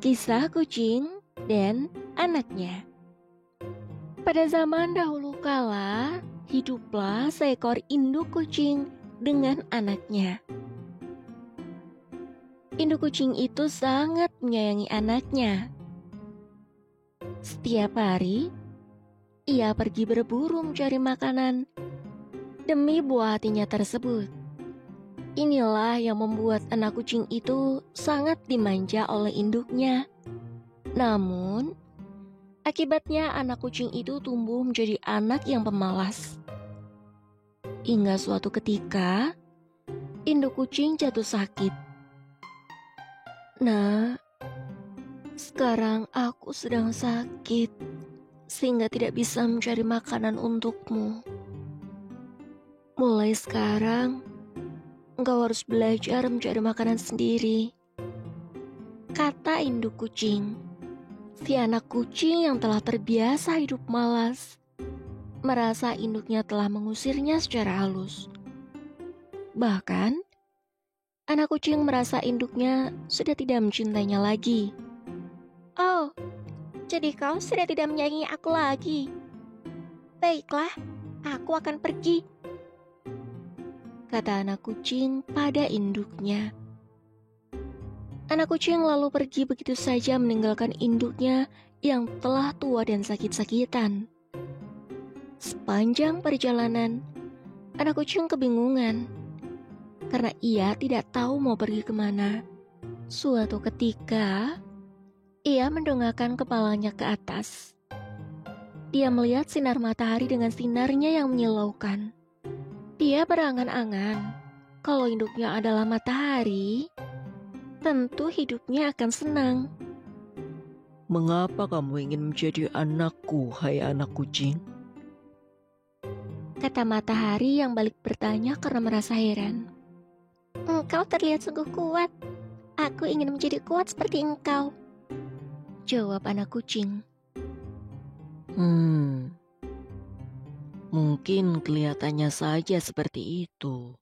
Kisah kucing dan anaknya. Pada zaman dahulu kala, hiduplah seekor induk kucing dengan anaknya. Induk kucing itu sangat menyayangi anaknya. Setiap hari, ia pergi berburu mencari makanan demi buah hatinya tersebut. Inilah yang membuat anak kucing itu sangat dimanja oleh induknya. Namun, akibatnya anak kucing itu tumbuh menjadi anak yang pemalas. Hingga suatu ketika, induk kucing jatuh sakit. Nah, sekarang aku sedang sakit, sehingga tidak bisa mencari makanan untukmu. Mulai sekarang, engkau harus belajar mencari makanan sendiri, kata induk kucing. Si anak kucing yang telah terbiasa hidup malas merasa induknya telah mengusirnya secara halus. Bahkan, anak kucing merasa induknya sudah tidak mencintainya lagi. Oh, jadi kau sudah tidak menyayangi aku lagi? Baiklah, aku akan pergi, kata anak kucing pada induknya. Anak kucing lalu pergi begitu saja meninggalkan induknya yang telah tua dan sakit-sakitan. Sepanjang perjalanan, anak kucing kebingungan karena ia tidak tahu mau pergi kemana. Suatu ketika, ia mendongakkan kepalanya ke atas. Dia melihat sinar matahari dengan sinarnya yang menyilaukan. Dia berangan-angan, kalau induknya adalah matahari, tentu hidupnya akan senang. Mengapa kamu ingin menjadi anakku, hai anak kucing? Kata matahari yang balik bertanya karena merasa heran. Engkau terlihat sungguh kuat. Aku ingin menjadi kuat seperti engkau, jawab anak kucing. Mungkin kelihatannya saja seperti itu.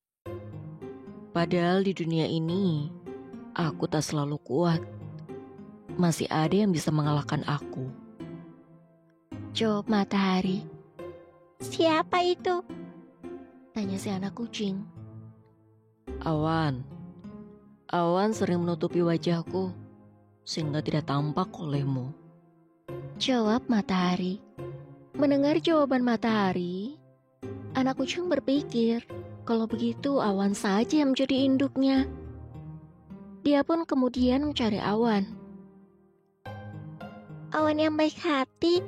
Padahal di dunia ini, aku tak selalu kuat. Masih ada yang bisa mengalahkan aku, jawab matahari. Siapa itu? Tanya si anak kucing. Awan. Awan sering menutupi wajahku, sehingga tidak tampak olehmu, jawab matahari. Mendengar jawaban matahari, anak kucing berpikir kalau begitu awan saja yang menjadi induknya. Dia pun kemudian mencari awan. Awan yang baik hati,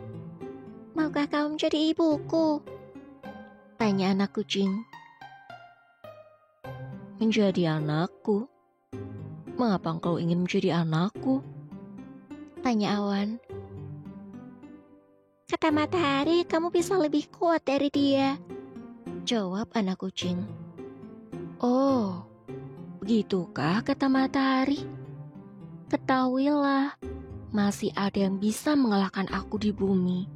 maukah kau menjadi ibuku? Tanya anak kucing. menjadi anakku? Mengapa engkau ingin menjadi anakku? Tanya awan. Kata matahari, kamu bisa lebih kuat dari dia, jawab anak kucing. Oh, begitukah kata matahari? Ketahuilah, masih ada yang bisa mengalahkan aku di bumi.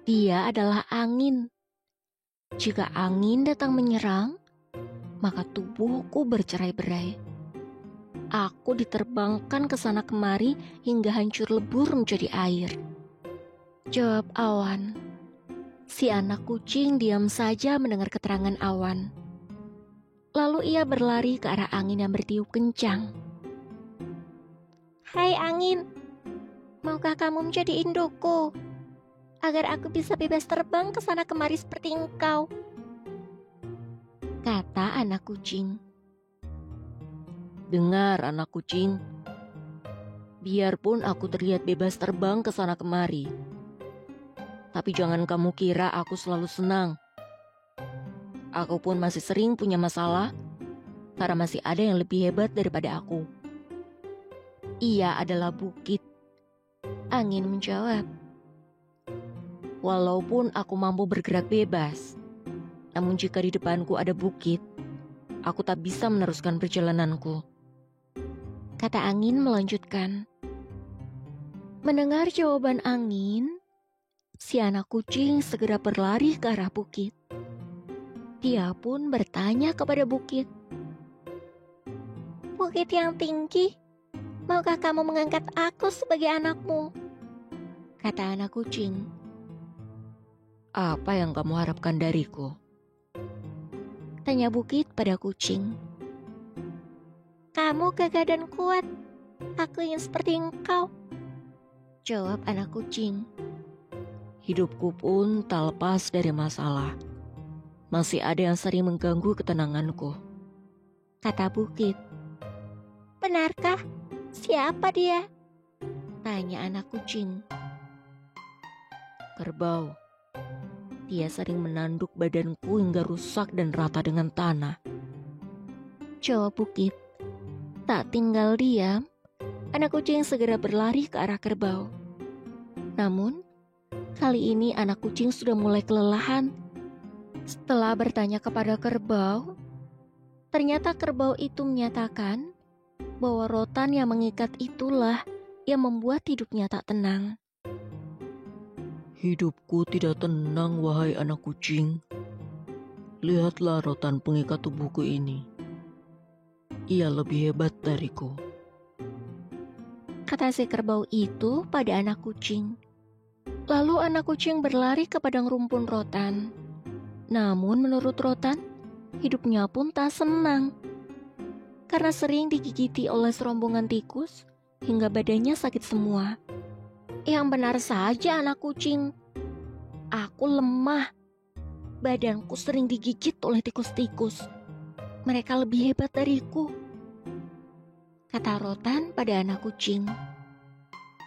Dia adalah angin. Jika angin datang menyerang, maka tubuhku bercerai-berai. Aku diterbangkan ke sana kemari hingga hancur lebur menjadi air, jawab awan. Si anak kucing diam saja mendengar keterangan awan. Lalu ia berlari ke arah angin yang bertiup kencang. Hai angin, maukah kamu menjadi indukku, agar aku bisa bebas terbang ke sana kemari seperti engkau? Kata anak kucing. Dengar anak kucing, biarpun aku terlihat bebas terbang ke sana kemari, tapi jangan kamu kira aku selalu senang. Aku pun masih sering punya masalah, karena masih ada yang lebih hebat daripada aku. Ia adalah bukit, angin menjawab. Walaupun aku mampu bergerak bebas, namun jika di depanku ada bukit, aku tak bisa meneruskan perjalananku, kata angin melanjutkan. Mendengar jawaban angin, si anak kucing segera berlari ke arah bukit. Dia pun bertanya kepada bukit. Bukit yang tinggi, Maukah kamu mengangkat aku sebagai anakmu? Kata anak kucing. Apa yang kamu harapkan dariku? Tanya bukit pada kucing. Kamu gagah dan kuat. Aku ingin seperti engkau. Jawab anak kucing. Hidupku pun tak lepas dari masalah. Masih ada yang sering mengganggu ketenanganku. Kata bukit. Benarkah? Siapa dia? Tanya anak kucing. Kerbau. Dia sering menanduk badanku hingga rusak dan rata dengan tanah. Jawab bukit. Tak tinggal diam, anak kucing segera berlari ke arah kerbau. Namun, kali ini anak kucing sudah mulai kelelahan. Setelah bertanya kepada kerbau, ternyata kerbau itu menyatakan bahwa rotan yang mengikat itulah yang membuat hidupnya tak tenang. Hidupku tidak tenang, wahai anak kucing. Lihatlah rotan pengikat tubuhku ini. Ia lebih hebat dariku. Kata si kerbau itu pada anak kucing. Lalu anak kucing berlari ke padang rumpun rotan. Namun menurut rotan, hidupnya pun tak senang. Karena sering digigiti oleh serombongan tikus hingga badannya sakit semua. Yang benar saja anak kucing. Aku lemah. Badanku sering digigit oleh tikus-tikus. Mereka lebih hebat dariku. Kata rotan pada anak kucing.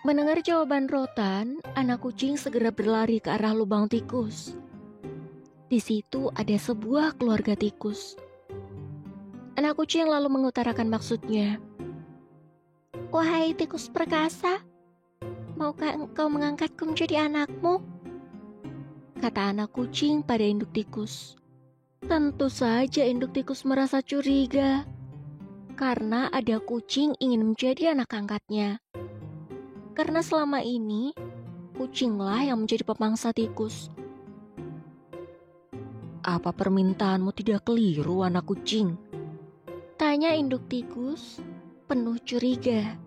Mendengar jawaban rotan, anak kucing segera berlari ke arah lubang tikus. Di situ ada sebuah keluarga tikus. Anak kucing lalu mengutarakan maksudnya. Wahai tikus perkasa, maukah engkau mengangkatku menjadi anakmu? Kata anak kucing pada induk tikus. Tentu saja induk tikus merasa curiga. Karena ada kucing ingin menjadi anak angkatnya. Karena selama ini, kucinglah yang menjadi pemangsa tikus. Apa permintaanmu tidak keliru, anak kucing? Tanya induk tikus, penuh curiga.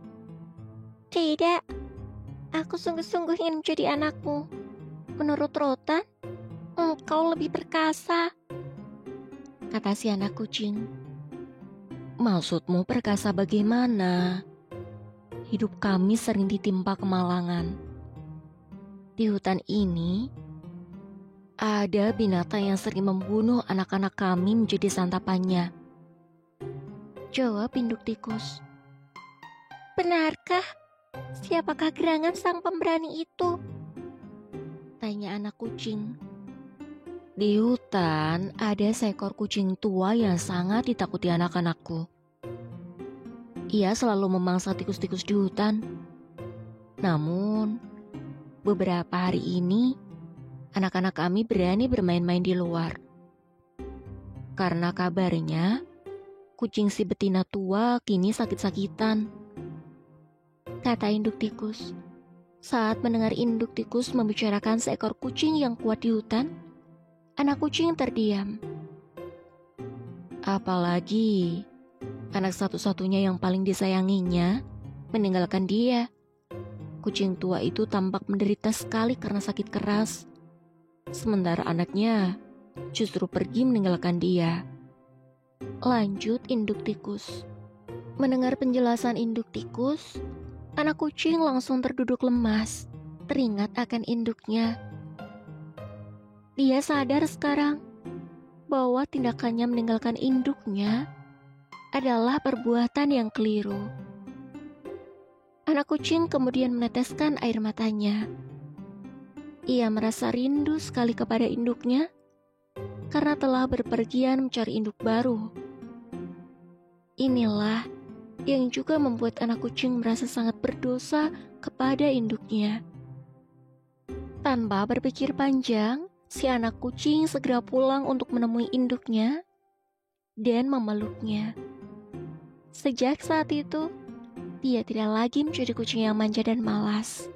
Tidak, aku sungguh-sungguh ingin menjadi anakmu. Menurut rotan, engkau lebih perkasa. Kata si anak kucing. Maksudmu perkasa bagaimana? Hidup kami sering ditimpa kemalangan. Di hutan ini, ada binatang yang sering membunuh anak-anak kami menjadi santapannya. Jawab induk tikus. Benarkah? Siapakah gerangan sang pemberani itu? Tanya anak kucing. Di hutan ada seekor kucing tua yang sangat ditakuti anak-anakku. Ia selalu memangsa tikus-tikus di hutan. Namun, beberapa hari ini, anak-anak kami berani bermain-main di luar. Karena kabarnya, kucing si betina tua kini sakit-sakitan. Kata induk tikus. Saat mendengar induk tikus membicarakan seekor kucing yang kuat di hutan, anak kucing terdiam. Apalagi, anak satu-satunya yang paling disayanginya meninggalkan dia. Kucing tua itu tampak menderita sekali karena sakit keras. Sementara anaknya justru pergi meninggalkan dia. Lanjut induk tikus. Mendengar penjelasan induk tikus, anak kucing langsung terduduk lemas, teringat akan induknya. Dia sadar sekarang bahwa tindakannya meninggalkan induknya adalah perbuatan yang keliru. Anak kucing kemudian meneteskan air matanya. Ia merasa rindu sekali kepada induknya karena telah berpergian mencari induk baru. Inilah yang juga membuat anak kucing merasa sangat berdosa kepada induknya. Tanpa berpikir panjang, si anak kucing segera pulang untuk menemui induknya dan memeluknya. Sejak saat itu, dia tidak lagi menjadi kucing yang manja dan malas.